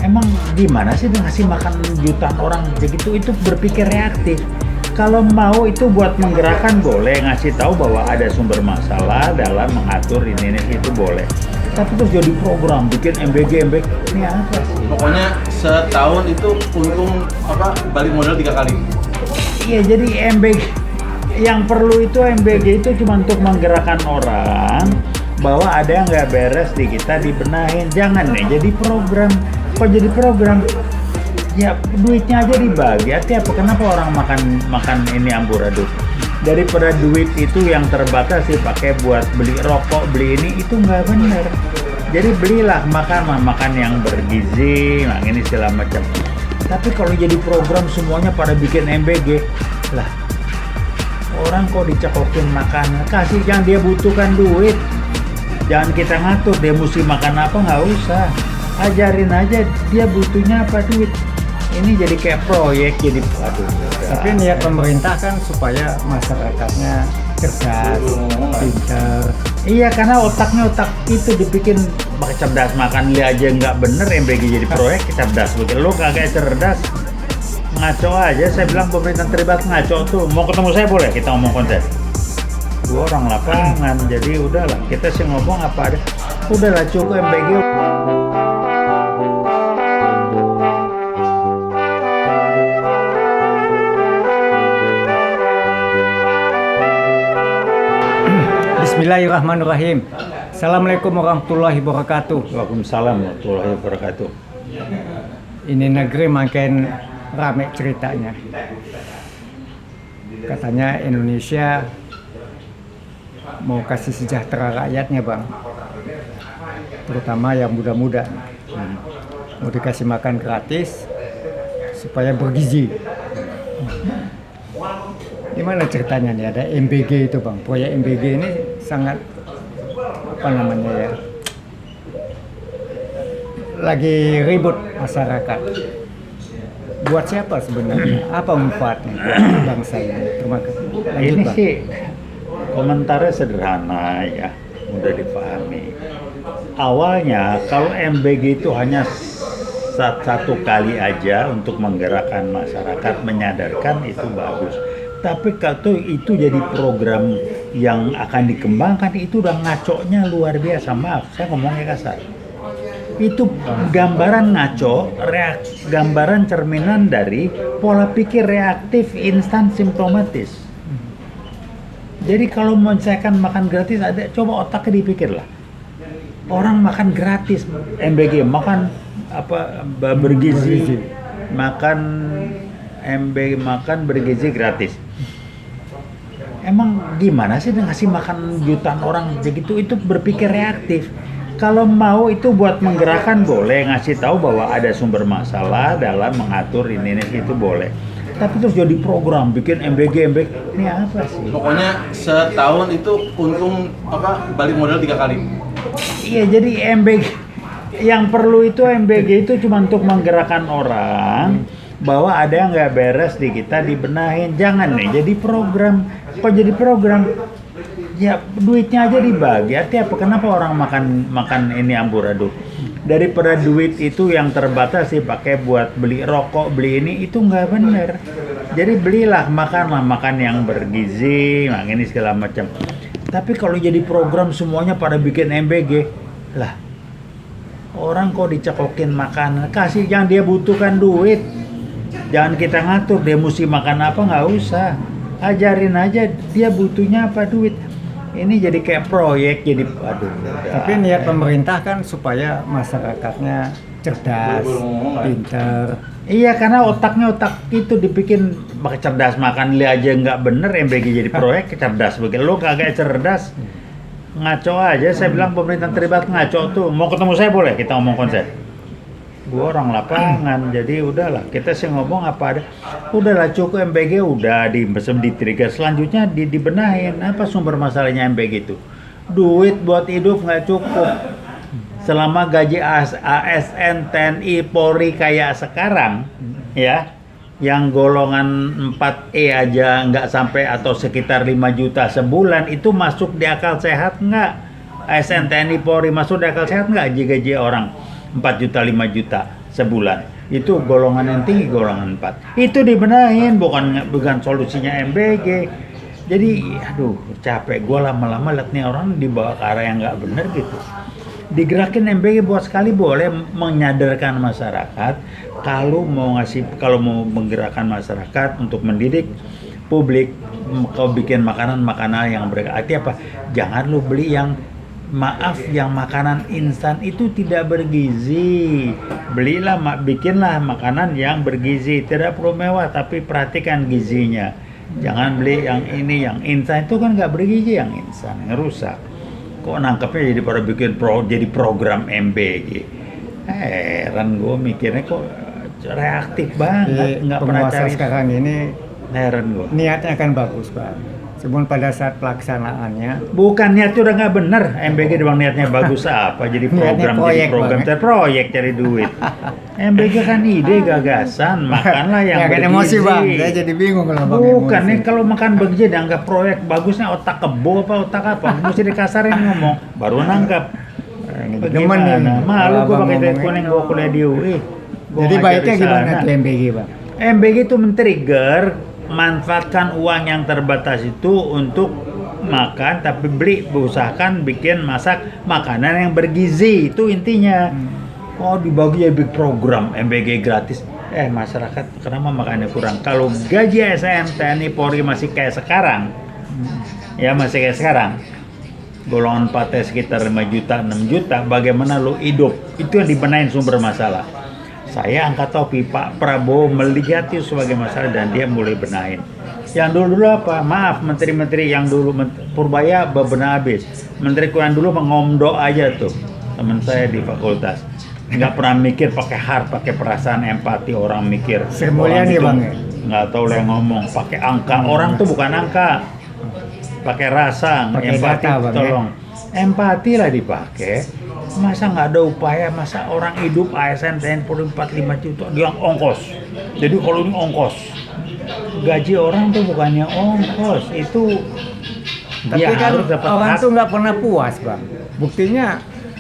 Emang gimana sih dia ngasih makan jutaan orang begitu? Itu berpikir reaktif. Kalau mau itu buat menggerakkan boleh, ngasih tahu bahwa ada sumber masalah dalam mengatur ini itu boleh. Tapi terus jadi program bikin MBG ini apa sih? Pokoknya setahun itu untung balik modal 3 kali. Iya, jadi MBG yang perlu itu MBG itu cuma untuk menggerakkan orang bahwa ada yang nggak beres di kita dibenahin. Jangan nih jadi program. Kok jadi program? Ya duitnya aja dibagi. Artinya apa? Kenapa orang makan ini amburadul? Daripada duit itu yang terbatas dipakai buat beli rokok, beli ini, itu nggak benar. Jadi belilah makan yang bergizi, ini segala macam. Tapi kalau jadi program semuanya pada bikin MBG, lah orang kok dicekokin makanan, kasih yang dia butuhkan duit. Jangan kita ngatur dia mesti makan apa, nggak usah. Ajarin aja dia butuhnya apa, duit. Ini jadi kayak proyek, jadi aduh. Tapi niat pemerintah kan supaya masyarakatnya cerdas, pintar. Iya, karena otak itu dibikin cerdas, makan li aja nggak bener, MBG jadi proyek cerdas. Begitu lo kagak cerdas, ngaco aja. Saya bilang pemerintah terlibat ngaco tuh. Mau ketemu saya boleh kita ngomong konten. Gua orang lapangan, jadi udahlah kita sih ngomong apa ada. Udahlah cukup MBG. Bismillahirrahmanirrahim. Assalamualaikum warahmatullahi wabarakatuh. Waalaikumsalam warahmatullahi wabarakatuh. Ini negeri makin rame ceritanya. Katanya Indonesia mau kasih sejahtera rakyatnya, Bang. Terutama yang muda-muda. Mau dikasih makan gratis supaya bergizi. Gimana ceritanya nih, ada MBG itu, Bang? Proyek MBG ini sangat lagi ribut masyarakat. Buat siapa sebenarnya? Apa manfaatnya buat bangsa ini? Terima kasih. Lanjut, Ini Bang. sih komentarnya sederhana ya, mudah dipahami. Awalnya kalau MBG itu hanya satu kali aja untuk menggerakkan masyarakat, menyadarkan, itu bagus. Tapi kalau itu jadi program yang akan dikembangkan, itu udah ngaconya luar biasa. Maaf, saya ngomongnya kasar. Itu gambaran ngaco, gambaran cerminan dari pola pikir reaktif instan simptomatis. Jadi kalau menyesuaikan makan gratis, ada coba otaknya dipikir lah. Orang makan gratis, MBG, makan bergizi, makan MBG, makan bergizi gratis. Emang gimana sih dia ngasih makan jutaan orang begitu? Itu berpikir reaktif. Kalau mau itu buat menggerakkan boleh, ngasih tahu bahwa ada sumber masalah dalam mengatur ini itu boleh. Tapi terus jadi program bikin MBG ini apa sih? Pokoknya setahun itu untung balik modal 3 kali. Iya, jadi MBG yang perlu itu MBG itu cuma untuk menggerakkan orang bahwa ada yang nggak beres di kita dibenahin. Jangan nih jadi program. Kok jadi program? Ya duitnya aja dibagi. Artinya apa? Kenapa orang makan ini amburadul? Daripada duit itu yang terbatas dipakai buat beli rokok, beli ini, itu nggak benar. Jadi belilah makan yang bergizi, ini segala macam. Tapi kalau jadi program semuanya pada bikin MBG, lah orang kok dicekokin makanan, kasih yang dia butuhkan duit. Jangan kita ngatur dia mesti makan apa, nggak usah. Ajarin aja dia butuhnya apa, duit. Ini jadi kayak proyek, jadi aduh. Tapi niat pemerintah kan supaya masyarakatnya cerdas, pintar. Iya, karena otak itu dibikin cerdas, makan li aja nggak bener, MBG jadi proyek cerdas. Begitu lo kagak cerdas, ngaco aja. Saya bilang pemerintah terlibat ngaco tuh. Mau ketemu saya boleh kita ngomong konsep. Gua orang lapangan, jadi udahlah kita sih ngomong apa ada. Udahlah cukup MBG, udah di trigger. Selanjutnya dibenahin apa sumber masalahnya MBG itu. Duit buat hidup nggak cukup. Selama gaji ASN, TNI, Polri kayak sekarang, ya, yang golongan 4E aja nggak sampai atau sekitar 5 juta sebulan, itu masuk di akal sehat nggak? ASN, TNI, Polri masuk di akal sehat nggak gaji orang 4 juta, 5 juta sebulan. Itu golongan yang tinggi, golongan 4. Itu dibenahin, bukan solusinya MBG. Jadi, aduh, capek. Gue lama-lama liat nih orang dibawa ke arah yang nggak bener gitu. Digerakin MBG buat sekali boleh menyadarkan masyarakat kalau mau menggerakkan masyarakat untuk mendidik publik, kau bikin makanan yang berarti apa? Jangan lu beli yang yang makanan instan itu tidak bergizi. Bikinlah makanan yang bergizi, tidak perlu mewah tapi perhatikan gizinya. Jangan beli yang ini, yang instan itu kan nggak bergizi, yang instan ngerusak. Kok nangkepnya jadi program MBG? Heran gue mikirnya kok reaktif banget, nggak pernah cari. Sekarang ini heran gue. Niatnya kan bagus, Pak. Cuman pada saat pelaksanaannya bukan niatnya udah nggak bener. MBG doang niatnya bagus apa? Jadi proyek cari duit. MBG kan ide gagasan, makanlah yang ya, bergizi. Emosi bang, saya jadi bingung kalau bang. Bukan nih kalau makan bergizi dianggap proyek bagusnya otak kebo apa otak apa? Mesti dikasarin ngomong, baru nangkap. Bagaimana? Malu gue pakai duit kuning gue kuliah di UI. Jadi baiknya gimana tuh MBG bang? MBG itu men-trigger manfaatkan uang yang terbatas itu untuk makan, tapi usahakan masak makanan yang bergizi, itu intinya. Oh, dibagi ya big program MBG gratis. Masyarakat kenapa makannya kurang? Kalau gaji ASN TNI Polri masih kayak sekarang, golongan 4 sekitar 5 juta, 6 juta, bagaimana lo hidup? Itu yang dibenahin sumber masalah. Saya angkat topi, Pak Prabowo melihat itu sebagai masalah dan dia mulai benahin. Yang dulu apa? Maaf, menteri-menteri yang dulu Purbaya bebenah habis. Menteri yang dulu mengomdo aja tuh, teman saya di fakultas. Nggak pernah mikir pakai heart, pakai perasaan empati. Orang mikir Sri Mulyani bang ya? Nggak tahu lah yang ngomong, pakai angka. Orang tuh bukan angka, pakai rasa, pakai empati. Data, bang, tolong empati lah dipakai. Masa nggak ada upaya, masa orang hidup ASN TNI Polri 4-5 juta dia ongkos. Jadi kalau ini ongkos, gaji orang tuh bukannya ongkos, itu tapi dia kan harus dapat orang hak. tuh nggak pernah puas bang. Buktinya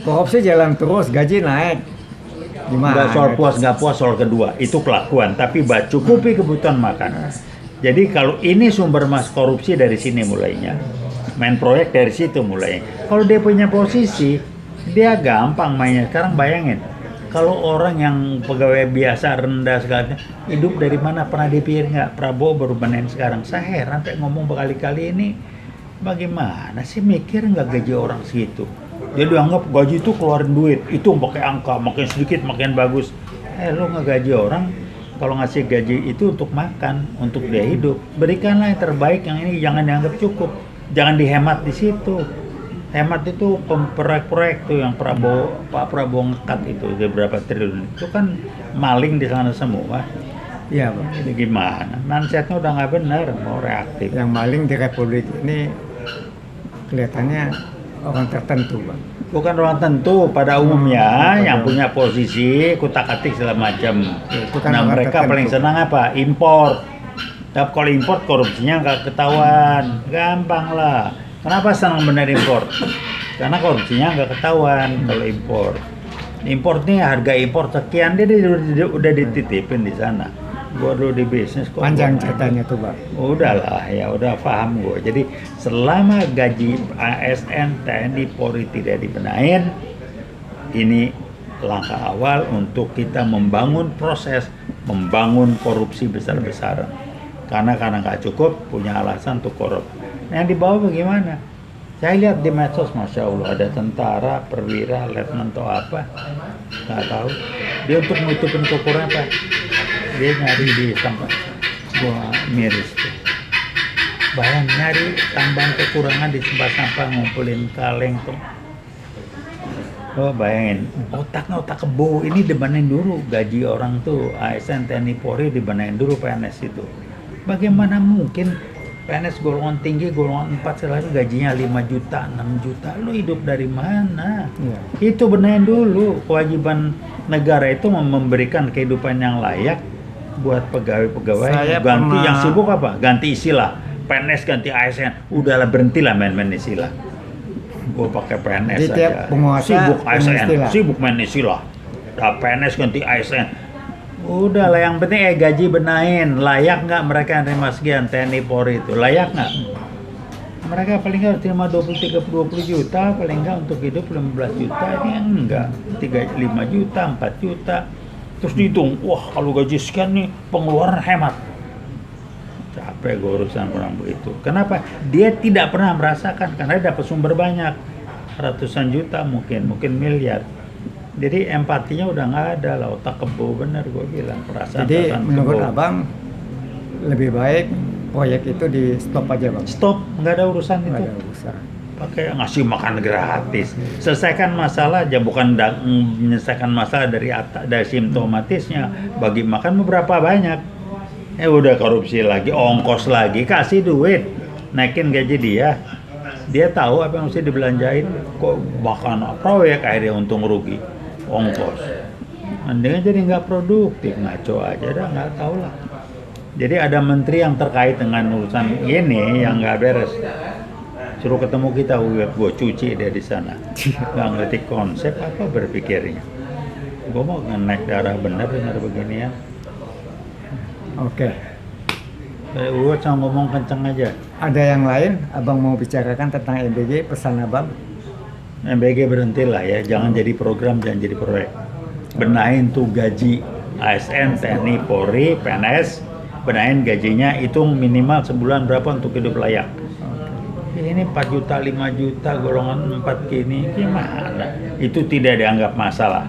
korupsi jalan terus, gaji naik. Gimana? Nggak soal puas nggak puas, soal kedua itu kelakuan, tapi cukupi kebutuhan makan. Jadi kalau ini sumber korupsi dari sini mulainya, main proyek dari situ mulai. Kalau dia punya posisi, dia gampang mainnya. Sekarang bayangin, kalau orang yang pegawai biasa rendah sekali hidup dari mana, pernah dipikir nggak? Prabowo baru benahin sekarang. Saya heran kayak ngomong berkali-kali ini, bagaimana sih mikir nggak gaji orang segitu? Dia dianggap gaji itu keluarin duit, itu pakai angka, makin sedikit makin bagus. Lo nggak gaji orang, kalau ngasih gaji itu untuk makan, untuk dia hidup, berikanlah yang terbaik. Yang ini jangan dianggap cukup, jangan dihemat di situ. Hemat itu proyek-proyek tuh yang Pak Prabowo ngekat itu berapa triliun, itu kan maling di sana semua. Iya bang. Ini gimana? Mindsetnya udah nggak benar, mau reaktif. Yang maling di Republik ini kelihatannya orang tertentu bang. Bukan orang tentu, pada umumnya yang punya posisi kutak-atik segala macam. Itu kan Nah mereka tertentu. paling senang apa? Impor. Tapi kalau impor korupsinya nggak ketahuan, gampang lah. Kenapa senang bener impor? Karena korupsinya nggak ketahuan kalau impor. Impor nih harga impor sekian, dia udah dititipin di sana. Gua dulu di bisnis kok. Panjang ceritanya tuh bang. Udahlah ya, udah paham gue. Jadi selama gaji ASN TNI Polri tidak dibenahin, ini langkah awal untuk kita membangun proses, membangun korupsi besar-besaran. Karena nggak cukup, punya alasan untuk korup. Nah, yang di bawah bagaimana? Saya lihat di medsos, Masya Allah, ada tentara, perwira, letnan atau apa, nggak tahu. Dia untuk nutupin kekurangan apa? Dia nyari di tempat, gua miris tuh. Bayang nyari tambahan kekurangan di tempat sampah, ngumpulin kaleng tuh. Oh bayangin, otak kebo ini dibenahin dulu, gaji orang tuh ASN TNI Polri dibenahin dulu PNS itu. Bagaimana mungkin PNS golongan tinggi, golongan 4 selalu gajinya 5 juta, 6 juta. Lu hidup dari mana? Ya. Itu benahin dulu. Kewajiban negara itu memberikan kehidupan yang layak buat pegawai-pegawai. Ganti yang sibuk apa? Ganti istilah. PNS ganti ASN. Udahlah, berhentilah main-main istilah. Gue pakai PNS Jadi tiap aja. penguasa Sibuk punya ASN, istilah. sibuk main istilah. PNS ganti ASN. Udah lah, yang penting gaji benahin. Layak nggak mereka yang terima sekian, TNI Polri itu? Layak nggak? Mereka paling nggak harus terima 20 juta, paling nggak untuk hidup 15 juta, ini enggak. 5 juta, 4 juta. Terus dihitung, wah kalau gaji sekian nih, pengeluaran hemat. Capek gue urusan orang begitu. Kenapa? Dia tidak pernah merasakan, karena dia dapat sumber banyak. Ratusan juta mungkin miliar. Jadi empatinya udah nggak ada lah, otak kebo, bener gue bilang. Perasaan Jadi menurut kebo. abang lebih baik proyek itu di stop aja bang. Stop, nggak ada urusan Nggak itu. ada urusan. Pakai ngasih makan gratis. Selesaikan masalah aja, bukan menyelesaikan masalah dari simptomatisnya. Bagi makan berapa banyak? Udah korupsi lagi, ongkos lagi, kasih duit, naikin gaji dia. Dia tahu apa yang mesti dibelanjain, kok bahkan proyek akhirnya untung rugi, ongkos. Mendingan jadi nggak produktif, ngaco aja dah, nggak tahu lah. Jadi ada menteri yang terkait dengan urusan ini yang nggak beres. Suruh ketemu kita, gue cuci dia di sana. Nggak ngerti konsep apa berpikirnya. Gue mau naik darah bener dengar beginian. Oke. Gue cuma ngomong kenceng aja. Ada yang lain abang mau bicarakan tentang MBG, pesan abang? MBG berhentilah ya, jangan jadi program, jangan jadi proyek. Benahin tuh gaji ASN, TNI, Polri, PNS, benahin gajinya, hitung minimal sebulan berapa untuk hidup layak. Ini 4 juta, 5 juta, golongan 4 gini, gimana? Itu tidak dianggap masalah.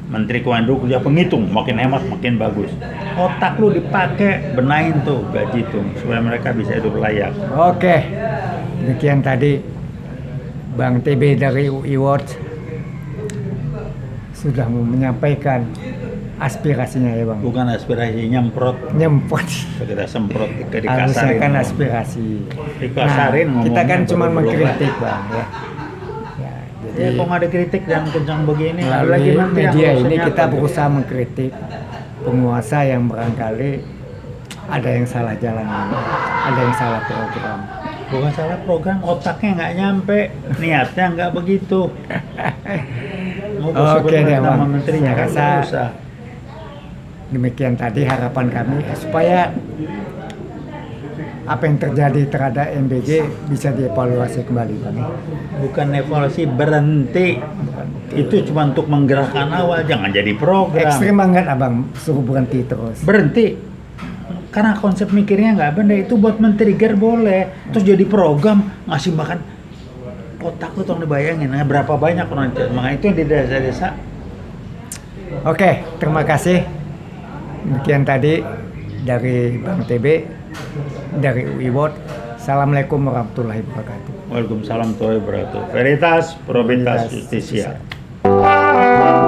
Menteri Keuangan dulu kerja penghitung, makin hemat makin bagus. Otak lu dipakai, benahin tuh gaji tuh supaya mereka bisa hidup layak. Oke. Demikian tadi Bang TB dari UI Watch sudah menyampaikan aspirasinya ya bang. Bukan aspirasi nyemprot, Nyempot. kita semprot, Harusnya dikasarin. kan aspirasi. Dikasarin Nah, kita kan ngomongnya cuma baru mengkritik bang ya. Ya, kok nggak ada kritik dan kencang begini, Melalui menteri yang media harusnya ini kita nyata. berusaha mengkritik penguasa yang barangkali ada yang salah jalan, ada yang salah program. Bukan salah program, otaknya nggak nyampe, niatnya nggak begitu. Mau Oke deh, sama Bang. menterinya kan Saya nggak rasa usah. Demikian tadi harapan kami supaya apa yang terjadi terhadap MBG bisa dievaluasi kembali bang. Bukan evaluasi, berhenti. Itu cuma untuk menggerakkan awal, jangan jadi program. Ekstrim banget abang, suruh berhenti terus. Berhenti. Karena konsep mikirnya nggak benar, itu buat men-trigger boleh. Terus jadi program, ngasih makan. Otak lu tolong dibayangin, berapa banyak orang, makanya itu yang di desa-desa. Oke, terima kasih. Demikian tadi dari Bang TB, dari UI Watch. Assalamualaikum warahmatullahi wabarakatuh. Waalaikumsalam warahmatullahi wabarakatuh. Veritas, Probitas, Veritas, Justitia. Justitia.